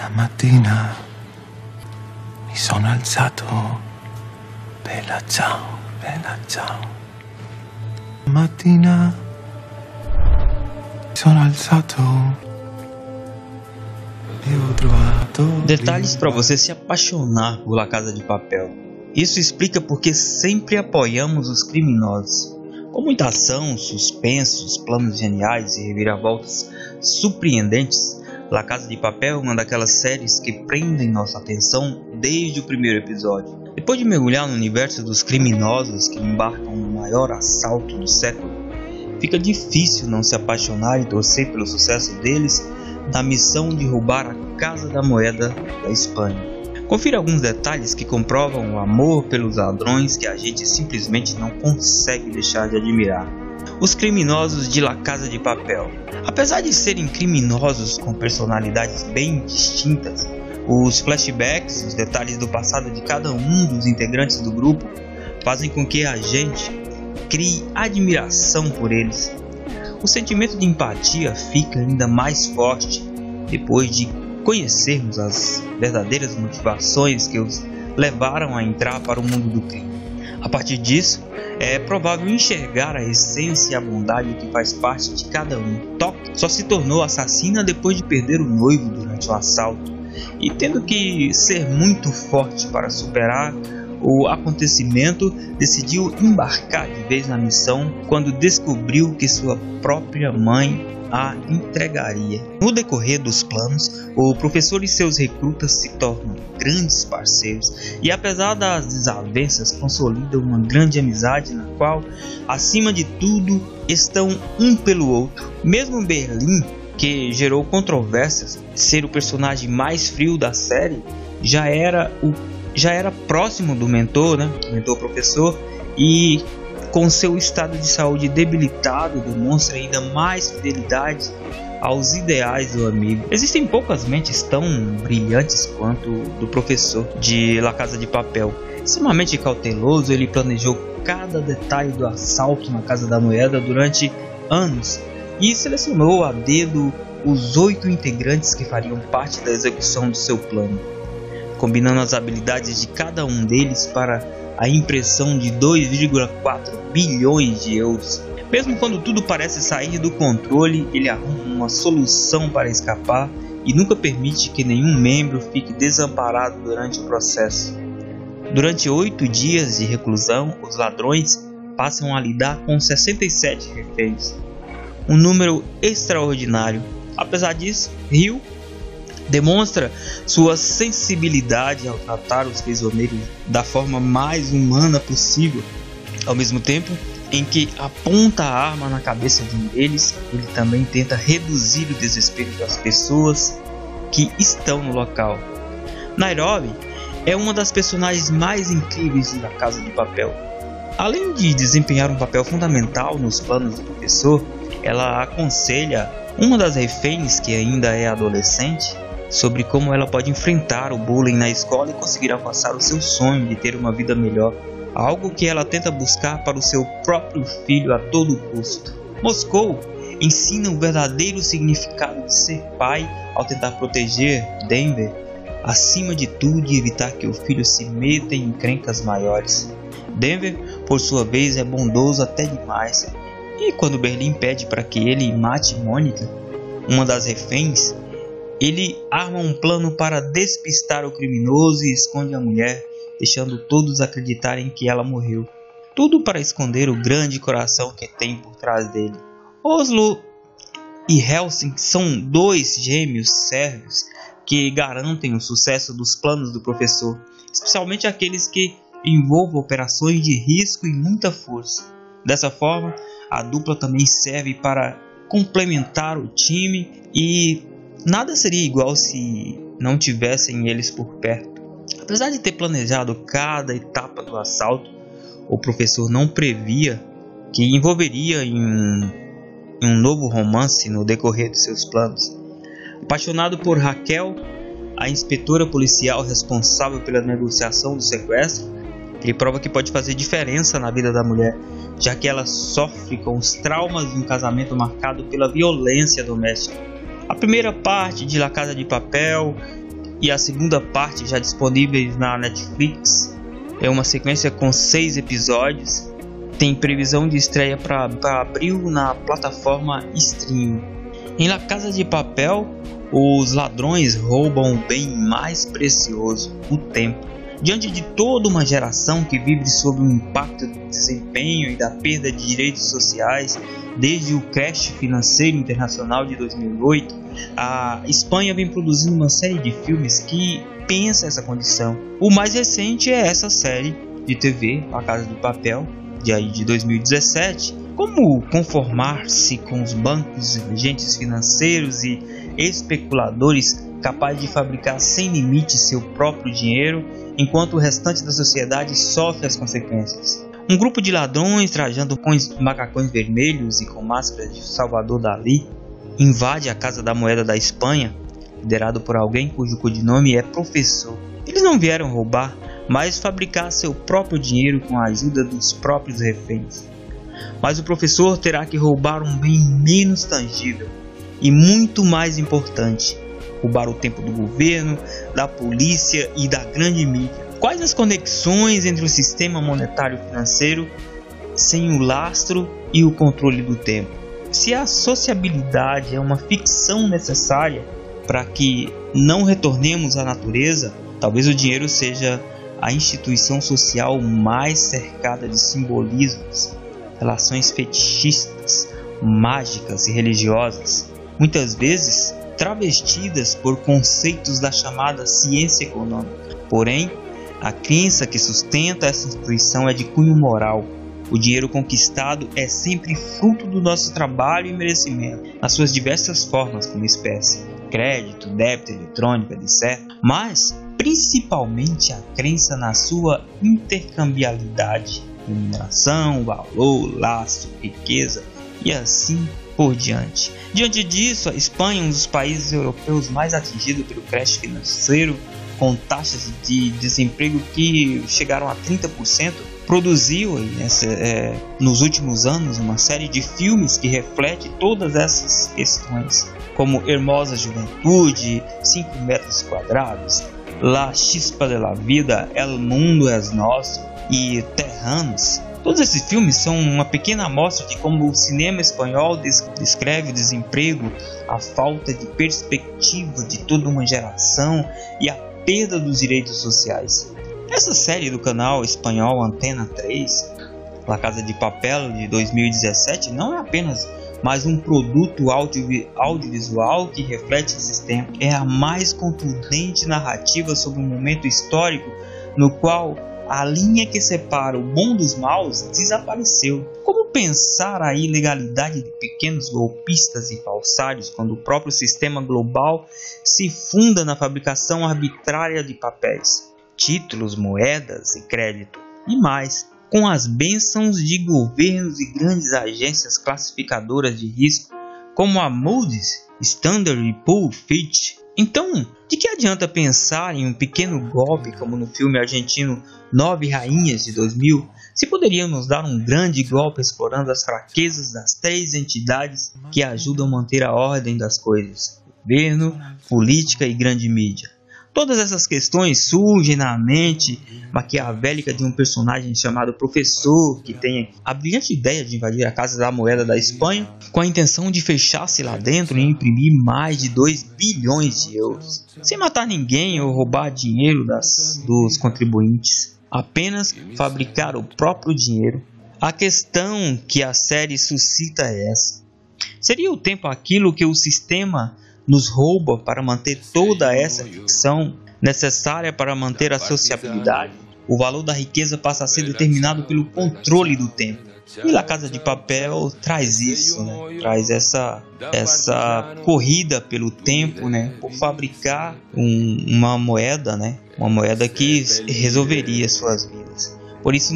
Stamattina mi sono alzato, bella ciao, bella ciao. Stamattina mi sono alzato e ho trovato Detalhes para você se apaixonar por La Casa de Papel. Isso explica porque sempre apoiamos os criminosos. Com muita ação, suspensos, planos geniais e reviravoltas surpreendentes, La Casa de Papel é uma daquelas séries que prendem nossa atenção desde o primeiro episódio. Depois de mergulhar no universo dos criminosos que embarcam no maior assalto do século, fica difícil não se apaixonar e torcer pelo sucesso deles na missão de roubar a Casa da Moeda da Espanha. Confira alguns detalhes que comprovam o amor pelos ladrões que a gente simplesmente não consegue deixar de admirar. Os criminosos de La Casa de Papel. Apesar de serem criminosos com personalidades bem distintas, os flashbacks, os detalhes do passado de cada um dos integrantes do grupo fazem com que a gente crie admiração por eles. O sentimento de empatia fica ainda mais forte depois de conhecermos as verdadeiras motivações que os levaram a entrar para o mundo do crime. A partir disso, é provável enxergar a essência e a bondade que faz parte de cada um. Tok só se tornou assassina depois de perder o noivo durante o assalto e, tendo que ser muito forte para superar o acontecimento, decidiu embarcar de vez na missão quando descobriu que sua própria mãe a entregaria. No decorrer dos planos, o professor e seus recrutas se tornam grandes parceiros e, apesar das desavenças, consolidam uma grande amizade na qual, acima de tudo, estão um pelo outro. Mesmo Berlim, que gerou controvérsias, ser o personagem mais frio da série, já era próximo do mentor, o mentor professor, e com seu estado de saúde debilitado demonstra ainda mais fidelidade aos ideais do amigo. Existem poucas mentes tão brilhantes quanto do professor de La Casa de Papel. Extremamente cauteloso, ele planejou cada detalhe do assalto na Casa da Moeda durante anos e selecionou a dedo os 8 integrantes que fariam parte da execução do seu plano, combinando as habilidades de cada um deles para a impressão de 2,4 bilhões de euros. Mesmo quando tudo parece sair do controle, ele arruma uma solução para escapar e nunca permite que nenhum membro fique desamparado durante o processo. Durante 8 dias de reclusão, os ladrões passam a lidar com 67 reféns, um número extraordinário. Apesar disso, Rio demonstra sua sensibilidade ao tratar os prisioneiros da forma mais humana possível. Ao mesmo tempo em que aponta a arma na cabeça de um deles, ele também tenta reduzir o desespero das pessoas que estão no local. Nairobi é uma das personagens mais incríveis da Casa de Papel. Além de desempenhar um papel fundamental nos planos do professor, ela aconselha uma das reféns, que ainda é adolescente, sobre como ela pode enfrentar o bullying na escola e conseguir alcançar o seu sonho de ter uma vida melhor, algo que ela tenta buscar para o seu próprio filho a todo custo. Moscou ensina o verdadeiro significado de ser pai ao tentar proteger Denver, acima de tudo, e evitar que o filho se meta em encrencas maiores. Denver, por sua vez, é bondoso até demais, e quando Berlim pede para que ele mate Mônica, uma das reféns, ele arma um plano para despistar o criminoso e esconde a mulher, deixando todos acreditarem que ela morreu. Tudo para esconder o grande coração que tem por trás dele. Oslo e Helsinki são 2 gêmeos sérvios que garantem o sucesso dos planos do professor, especialmente aqueles que envolvam operações de risco e muita força. Dessa forma, a dupla também serve para complementar o time e nada seria igual se não tivessem eles por perto. Apesar de ter planejado cada etapa do assalto, o professor não previa que envolveria em um novo romance no decorrer de seus planos. Apaixonado por Raquel, a inspetora policial responsável pela negociação do sequestro, ele prova que pode fazer diferença na vida da mulher, já que ela sofre com os traumas de um casamento marcado pela violência doméstica. A primeira parte de La Casa de Papel e a segunda parte já disponíveis na Netflix. É uma sequência com 6 episódios. Tem previsão de estreia para abril na plataforma Stream. Em La Casa de Papel, os ladrões roubam o bem mais precioso, o tempo. Diante de toda uma geração que vive sob o impacto do desempenho e da perda de direitos sociais, desde o crash financeiro internacional de 2008, a Espanha vem produzindo uma série de filmes que pensa essa condição. O mais recente é essa série de TV, La Casa de Papel, de 2017, como conformar-se com os bancos, agentes financeiros e especuladores capazes de fabricar sem limite seu próprio dinheiro, enquanto o restante da sociedade sofre as consequências. Um grupo de ladrões trajando com macacões vermelhos e com máscaras de Salvador Dalí invade a Casa da Moeda da Espanha, liderado por alguém cujo codinome é Professor. Eles não vieram roubar, mas fabricar seu próprio dinheiro com a ajuda dos próprios reféns. Mas o professor terá que roubar um bem menos tangível e muito mais importante: roubar o tempo do governo, da polícia e da grande mídia. Quais as conexões entre o sistema monetário financeiro sem o lastro e o controle do tempo? Se a sociabilidade é uma ficção necessária para que não retornemos à natureza, talvez o dinheiro seja a instituição social mais cercada de simbolismos, relações fetichistas, mágicas e religiosas, muitas vezes travestidas por conceitos da chamada ciência econômica. Porém, a crença que sustenta essa instituição é de cunho moral. O dinheiro conquistado é sempre fruto do nosso trabalho e merecimento, nas suas diversas formas como espécie, crédito, débito, eletrônico, etc. Mas, principalmente, a crença na sua intercambiabilidade, remuneração, valor, lastro, riqueza e assim por diante. Diante disso, a Espanha, um dos países europeus mais atingidos pelo crash financeiro, com taxas de desemprego que chegaram a 30%, produziu nos últimos anos uma série de filmes que reflete todas essas questões, como Hermosa Juventude, 5 metros quadrados, La Chispa de la Vida, El Mundo es Nosso e Terranos. Todos esses filmes são uma pequena amostra de como o cinema espanhol descreve o desemprego, a falta de perspectiva de toda uma geração e a perda dos direitos sociais. Essa série do canal espanhol Antena 3, La Casa de Papel, de 2017, não é apenas mais um produto audiovisual que reflete esses tempos. É a mais contundente narrativa sobre um momento histórico no qual a linha que separa o bom dos maus desapareceu. Como pensar a ilegalidade de pequenos golpistas e falsários quando o próprio sistema global se funda na fabricação arbitrária de papéis, títulos, moedas e crédito e mais, com as bênçãos de governos e grandes agências classificadoras de risco como a Moody's, Standard e Poor's Fitch. Então, de que adianta pensar em um pequeno golpe como no filme argentino 9 Rainhas de 2000, se poderíamos dar um grande golpe explorando as fraquezas das 3 entidades que ajudam a manter a ordem das coisas: governo, política e grande mídia? Todas essas questões surgem na mente maquiavélica de um personagem chamado Professor, que tem a brilhante ideia de invadir a Casa da Moeda da Espanha com a intenção de fechar-se lá dentro e imprimir mais de 2 bilhões de euros, sem matar ninguém ou roubar dinheiro dos contribuintes, apenas fabricar o próprio dinheiro. A questão que a série suscita é essa: seria o tempo aquilo que o sistema nos rouba para manter toda essa ficção necessária para manter a sociabilidade? O valor da riqueza passa a ser determinado pelo controle do tempo. E La Casa de Papel traz isso, né? Traz essa corrida pelo tempo, né? Por fabricar uma moeda, né? Uma moeda que resolveria suas vidas. Por isso,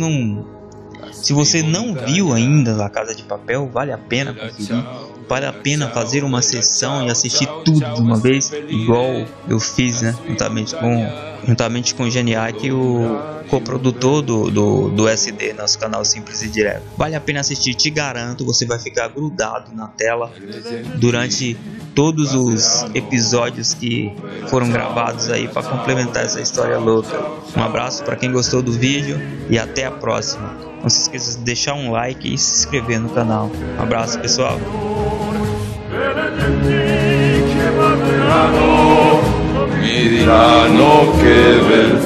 se você não viu ainda La Casa de Papel, vale a pena conferir. Vale a pena fazer uma sessão e assistir tudo de uma vez, igual eu fiz, né? Juntamente com o Geniac, o coprodutor do SD, nosso canal Simples e Direto. Vale a pena assistir, te garanto, você vai ficar grudado na tela durante todos os episódios que foram gravados aí para complementar essa história louca. Um abraço para quem gostou do vídeo e até a próxima. Não se esqueça de deixar um like e se inscrever no canal. Um abraço, pessoal. Mi diranno che